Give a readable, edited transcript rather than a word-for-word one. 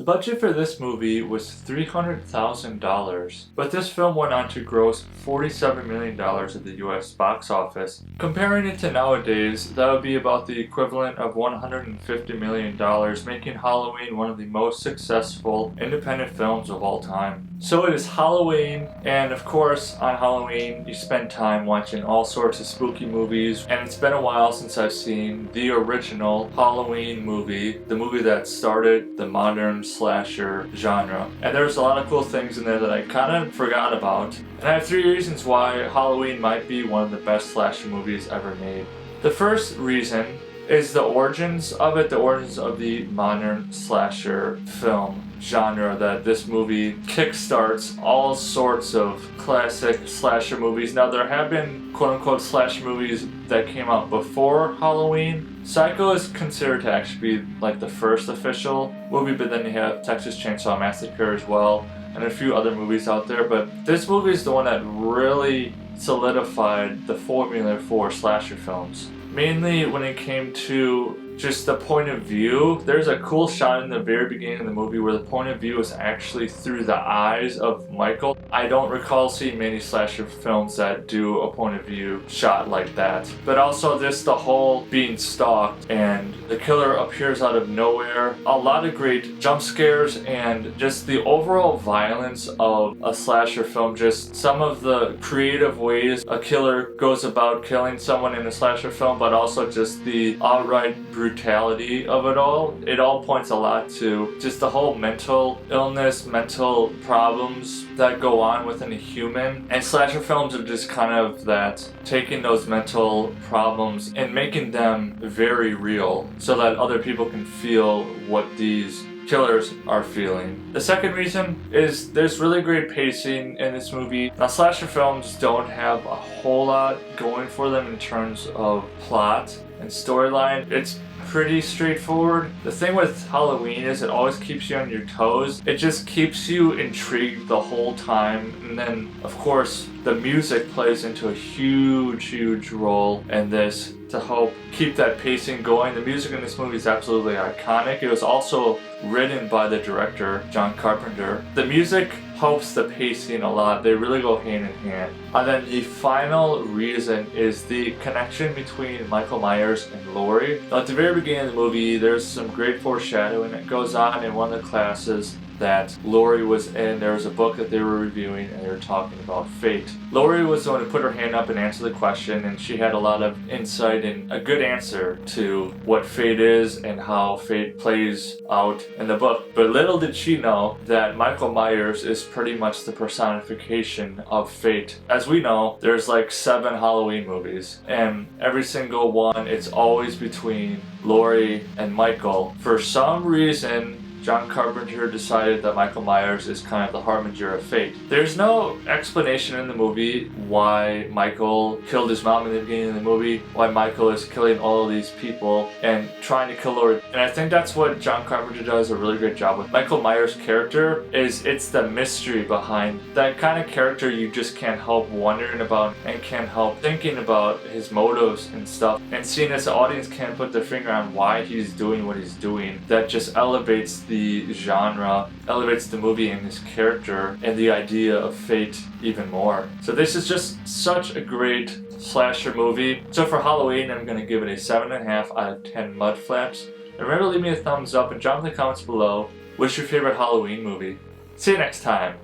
budget for this movie was $300,000, but this film went on to gross $47 million at the US box office. Comparing it to nowadays, that would be about the equivalent of $150 million, making Halloween one of the most successful independent films of all time. So it is Halloween, and of course on Halloween you spend time watching all sorts of spooky movies, and it's been a while since I've seen the original Halloween movie, the movie that started the modern slasher genre. And there's a lot of cool things in there that I kind of forgot about. And I have 3 reasons why Halloween might be one of the best slasher movies ever made. The first reason is the origins of it, the origins of the modern slasher film genre, that this movie kickstarts all sorts of classic slasher movies. Now there have been quote-unquote slasher movies that came out before Halloween. Psycho is considered to actually be like the first official movie, but then you have Texas Chainsaw Massacre as well, and a few other movies out there. But this movie is the one that really solidified the formula for slasher films. Mainly when it came to just the point of view. There's a cool shot in the very beginning of the movie where the point of view is actually through the eyes of Michael. I don't recall seeing many slasher films that do a point of view shot like that. But also just the whole being stalked and the killer appears out of nowhere. A lot of great jump scares and just the overall violence of a slasher film. Just some of the creative ways a killer goes about killing someone in a slasher film, but also just the outright brutality of it all. It all points a lot to just the whole mental illness, mental problems that go on within a human. And slasher films are just kind of that, taking those mental problems and making them very real so that other people can feel what these killers are feeling. The second reason is there's really great pacing in this movie. Now, slasher films don't have a whole lot going for them in terms of plot and storyline. It's pretty straightforward. The thing with Halloween is it always keeps you on your toes. It just keeps you intrigued the whole time. And then, of course, the music plays into a huge role in this to help keep that pacing going. The music in this movie is absolutely iconic. It was also written by the director, John Carpenter. The music helps the pacing a lot. They really go hand in hand. And then the final reason is the connection between Michael Myers and Laurie. Now, at the very beginning of the movie, there's some great foreshadowing that goes on in one of the classes that Laurie was in. There was a book that they were reviewing and they were talking about fate. Laurie was the one who put her hand up and answered the question, and she had a lot of insight and a good answer to what fate is and how fate plays out in the book. But little did she know that Michael Myers is pretty much the personification of fate. As we know, there's like 7 Halloween movies, and every single one, it's always between Laurie and Michael. For some reason, John Carpenter decided that Michael Myers is kind of the harbinger of fate. There's no explanation in the movie why Michael killed his mom in the beginning of the movie, why Michael is killing all of these people and trying to kill Laurie. And I think that's what John Carpenter does a really great job with. Michael Myers' character it's the mystery behind that kind of character. You just can't help wondering about and can't help thinking about his motives and stuff. And seeing as the audience can't put their finger on why he's doing what he's doing, that just elevates the genre, elevates the movie and his character and the idea of fate even more. So this is just such a great slasher movie. So for Halloween, I'm going to give it a 7.5 out of 10 Mudflaps. And remember to leave me a thumbs up and drop in the comments below, what's your favorite Halloween movie? See you next time.